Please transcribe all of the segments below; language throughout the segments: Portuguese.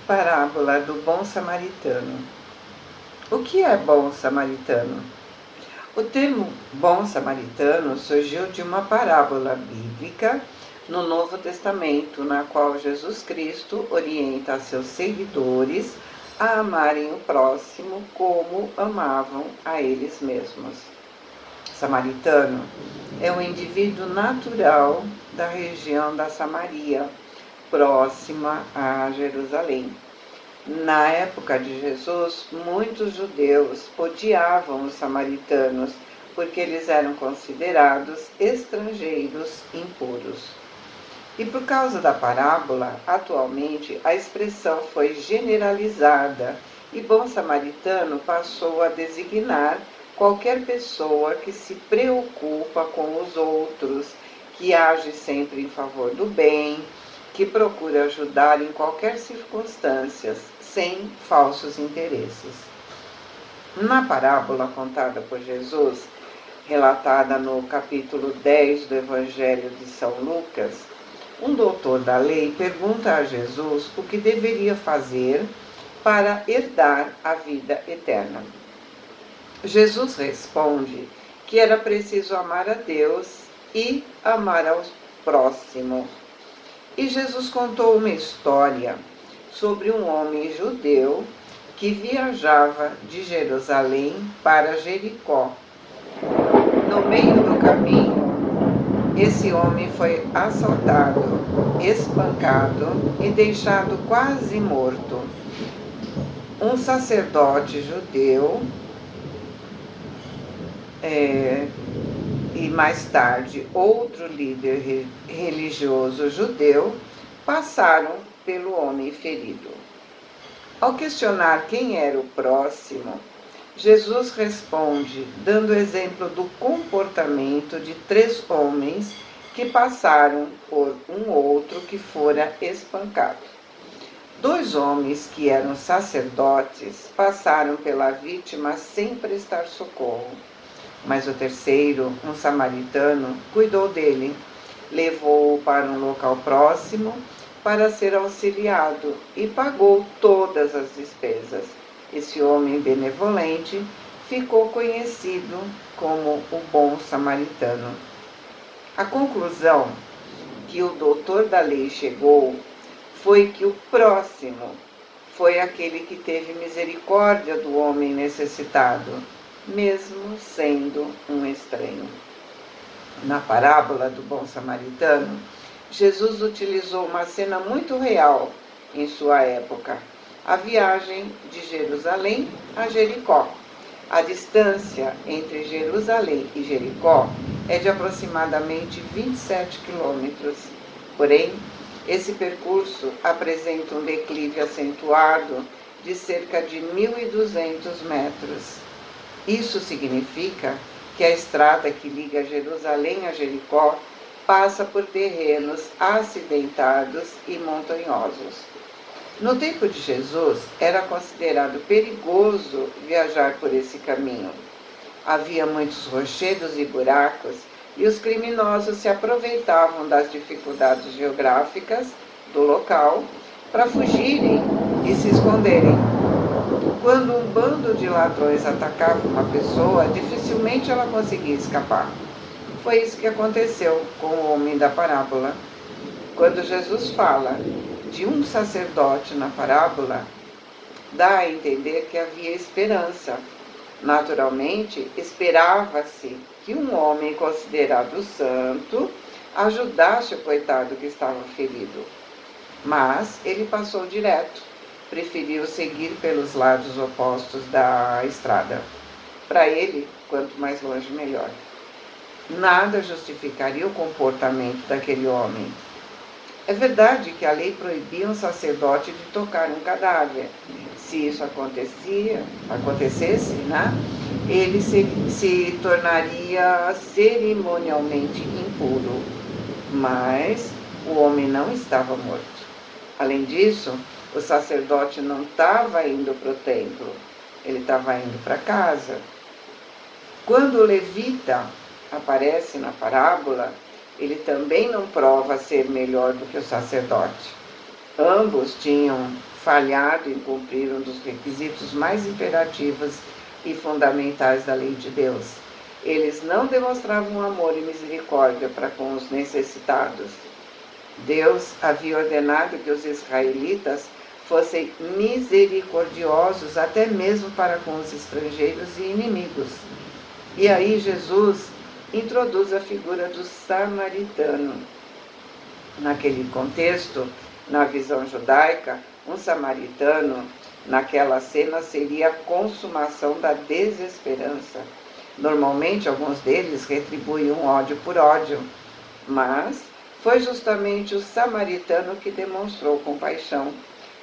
Parábola do bom samaritano. O que é bom samaritano? O termo bom samaritano surgiu de uma parábola bíblica no Novo Testamento, na qual Jesus Cristo orienta seus seguidores a amarem o próximo como amavam a eles mesmos. Samaritano é um indivíduo natural da região da Samaria, próxima a Jerusalém. Na época de Jesus, muitos judeus odiavam os samaritanos porque eles eram considerados estrangeiros impuros. E por causa da parábola, atualmente a expressão foi generalizada e bom samaritano passou a designar qualquer pessoa que se preocupa com os outros, que age sempre em favor do bem, que procura ajudar em qualquer circunstância, sem falsos interesses. Na parábola contada por Jesus, relatada no capítulo 10 do Evangelho de São Lucas, um doutor da lei pergunta a Jesus o que deveria fazer para herdar a vida eterna. Jesus responde que era preciso amar a Deus e amar ao próximo. E Jesus contou uma história sobre um homem judeu que viajava de Jerusalém para Jericó. No meio do caminho, esse homem foi assaltado, espancado e deixado quase morto. Um sacerdote judeu e mais tarde outro líder religioso judeu passaram pelo homem ferido. Ao questionar quem era o próximo, Jesus responde dando exemplo do comportamento de 3 homens que passaram por um outro que fora espancado. 2 homens que eram sacerdotes passaram pela vítima sem prestar socorro, mas o terceiro, um samaritano, cuidou dele, levou-o para um local próximo para ser auxiliado e pagou todas as despesas. Esse homem benevolente ficou conhecido como o bom samaritano. A conclusão que o doutor da lei chegou foi que o próximo foi aquele que teve misericórdia do homem necessitado, mesmo sendo um estranho. Na parábola do bom samaritano, Jesus utilizou uma cena muito real em sua época: a viagem de Jerusalém a Jericó. A distância entre Jerusalém e Jericó é de aproximadamente 27 quilômetros. Porém, esse percurso apresenta um declive acentuado de cerca de 1.200 metros. Isso significa que a estrada que liga Jerusalém a Jericó passa por terrenos acidentados e montanhosos. No tempo de Jesus, era considerado perigoso viajar por esse caminho. Havia muitos rochedos e buracos e os criminosos se aproveitavam das dificuldades geográficas do local para fugirem e se esconderem. Quando um bando de ladrões atacava uma pessoa, dificilmente ela conseguia escapar. Foi isso que aconteceu com o homem da parábola. Quando Jesus fala de um sacerdote na parábola, dá a entender que havia esperança. Naturalmente, esperava-se que um homem considerado santo ajudasse o coitado que estava ferido. Mas ele passou direto, preferiu seguir pelos lados opostos da estrada. Para ele, quanto mais longe, melhor. Nada justificaria o comportamento daquele homem. É verdade que a lei proibia um sacerdote de tocar um cadáver. Se isso acontecesse, ele se tornaria cerimonialmente impuro. Mas o homem não estava morto. Além disso, o sacerdote não estava indo para o templo, ele estava indo para casa. Quando o levita aparece na parábola, ele também não prova ser melhor do que o sacerdote. Ambos tinham falhado em cumprir um dos requisitos mais imperativos e fundamentais da lei de Deus. Eles não demonstravam amor e misericórdia para com os necessitados. Deus havia ordenado que os israelitas fossem misericordiosos até mesmo para com os estrangeiros e inimigos. E aí Jesus introduz a figura do samaritano. Naquele contexto, na visão judaica, um samaritano, naquela cena, seria a consumação da desesperança. Normalmente, alguns deles retribuíam ódio por ódio, mas foi justamente o samaritano que demonstrou compaixão.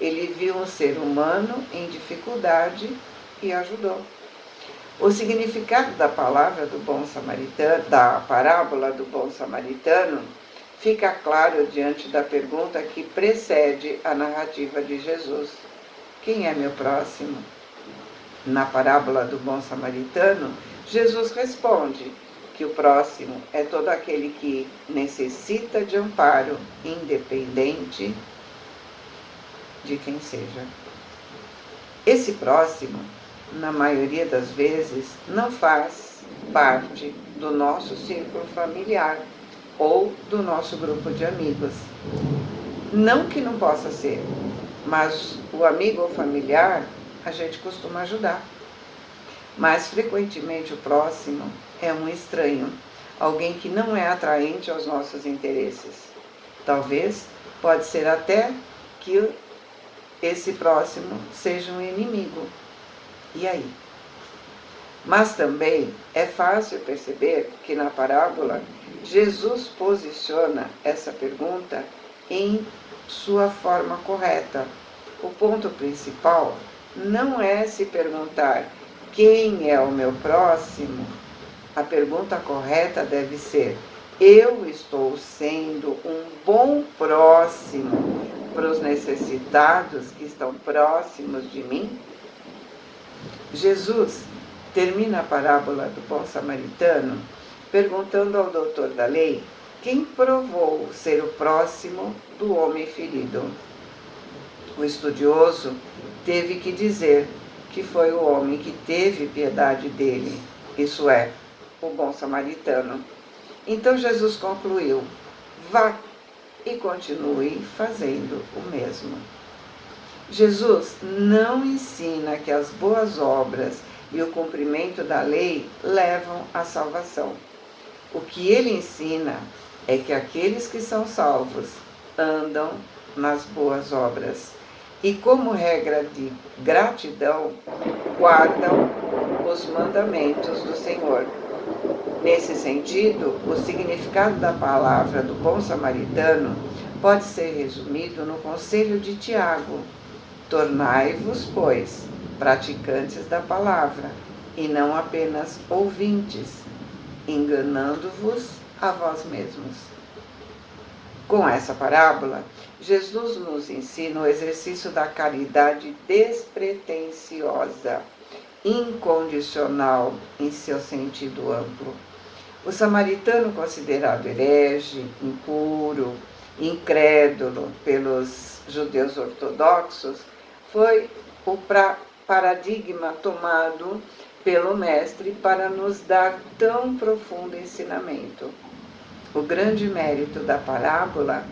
Ele viu um ser humano em dificuldade e ajudou. O significado da palavra do bom samaritano, da parábola do bom samaritano, fica claro diante da pergunta que precede a narrativa de Jesus: quem é meu próximo? Na parábola do bom samaritano, Jesus responde que o próximo é todo aquele que necessita de amparo, independente de quem seja. Esse próximo, na maioria das vezes, não faz parte do nosso círculo familiar ou do nosso grupo de amigos. Não que não possa ser, mas o amigo ou familiar a gente costuma ajudar. Mas frequentemente o próximo é um estranho, alguém que não é atraente aos nossos interesses. Talvez pode ser até que esse próximo seja um inimigo. E aí? Mas também é fácil perceber que na parábola Jesus posiciona essa pergunta em sua forma correta. O ponto principal não é se perguntar quem é o meu próximo. A pergunta correta deve ser: eu estou sendo um bom próximo para os necessitados que estão próximos de mim? Jesus termina a parábola do bom samaritano perguntando ao doutor da lei quem provou ser o próximo do homem ferido. O estudioso teve que dizer que foi o homem que teve piedade dele, isso é, o bom samaritano. Então Jesus concluiu: vá e continue fazendo o mesmo. Jesus não ensina que as boas obras e o cumprimento da lei levam à salvação. O que ele ensina é que aqueles que são salvos andam nas boas obras e, como regra de gratidão, guardam os mandamentos do Senhor. Nesse sentido, o significado da palavra do bom samaritano pode ser resumido no conselho de Tiago: tornai-vos, pois, praticantes da palavra, e não apenas ouvintes, enganando-vos a vós mesmos. Com essa parábola, Jesus nos ensina o exercício da caridade despretensiosa, incondicional em seu sentido amplo. O samaritano, considerado herege, impuro, incrédulo pelos judeus ortodoxos, foi o paradigma tomado pelo Mestre para nos dar tão profundo ensinamento. O grande mérito da parábola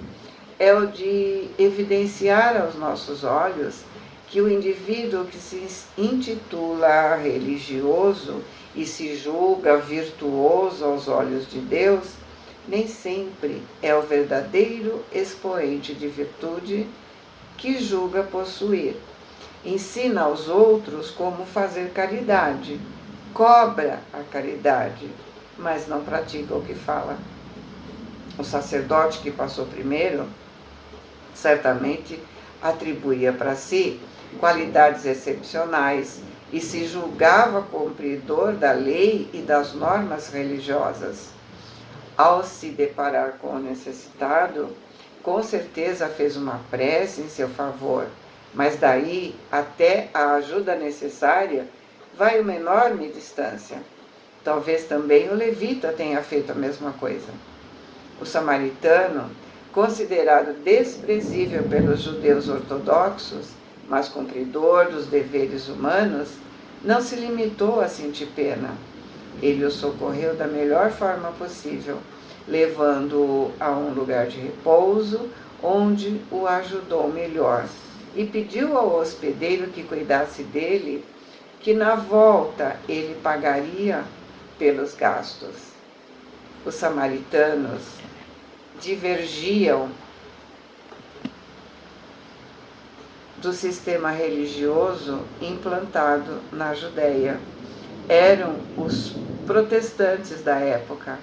é o de evidenciar aos nossos olhos que o indivíduo que se intitula religioso e se julga virtuoso aos olhos de Deus, nem sempre é o verdadeiro expoente de virtude que julga possuir. Ensina aos outros como fazer caridade, cobra a caridade, mas não pratica o que fala. O sacerdote que passou primeiro certamente atribuía para si qualidades excepcionais e se julgava cumpridor da lei e das normas religiosas. Ao se deparar com o necessitado, com certeza fez uma prece em seu favor, mas daí até a ajuda necessária vai uma enorme distância. Talvez também o levita tenha feito a mesma coisa. O samaritano considerado desprezível pelos judeus ortodoxos, mas cumpridor dos deveres humanos, não se limitou a sentir pena. Ele o socorreu da melhor forma possível, levando-o a um lugar de repouso, onde o ajudou melhor, e pediu ao hospedeiro que cuidasse dele, que na volta ele pagaria pelos gastos. Os samaritanos divergiam do sistema religioso implantado na Judéia. Eram os protestantes da época,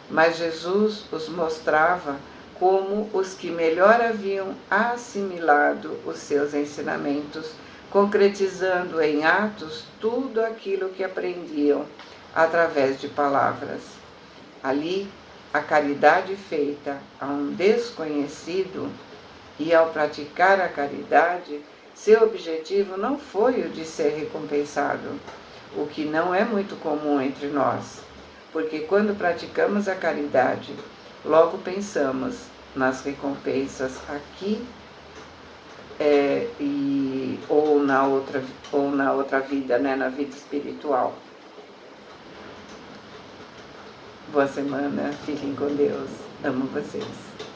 mas Jesus os mostrava como os que melhor haviam assimilado os seus ensinamentos, concretizando em atos tudo aquilo que aprendiam através de palavras. Ali, a caridade feita a um desconhecido, e ao praticar a caridade, seu objetivo não foi o de ser recompensado, o que não é muito comum entre nós, porque quando praticamos a caridade, logo pensamos nas recompensas aqui ou na outra vida, né, na vida espiritual. Boa semana, fiquem com Deus. Amo vocês.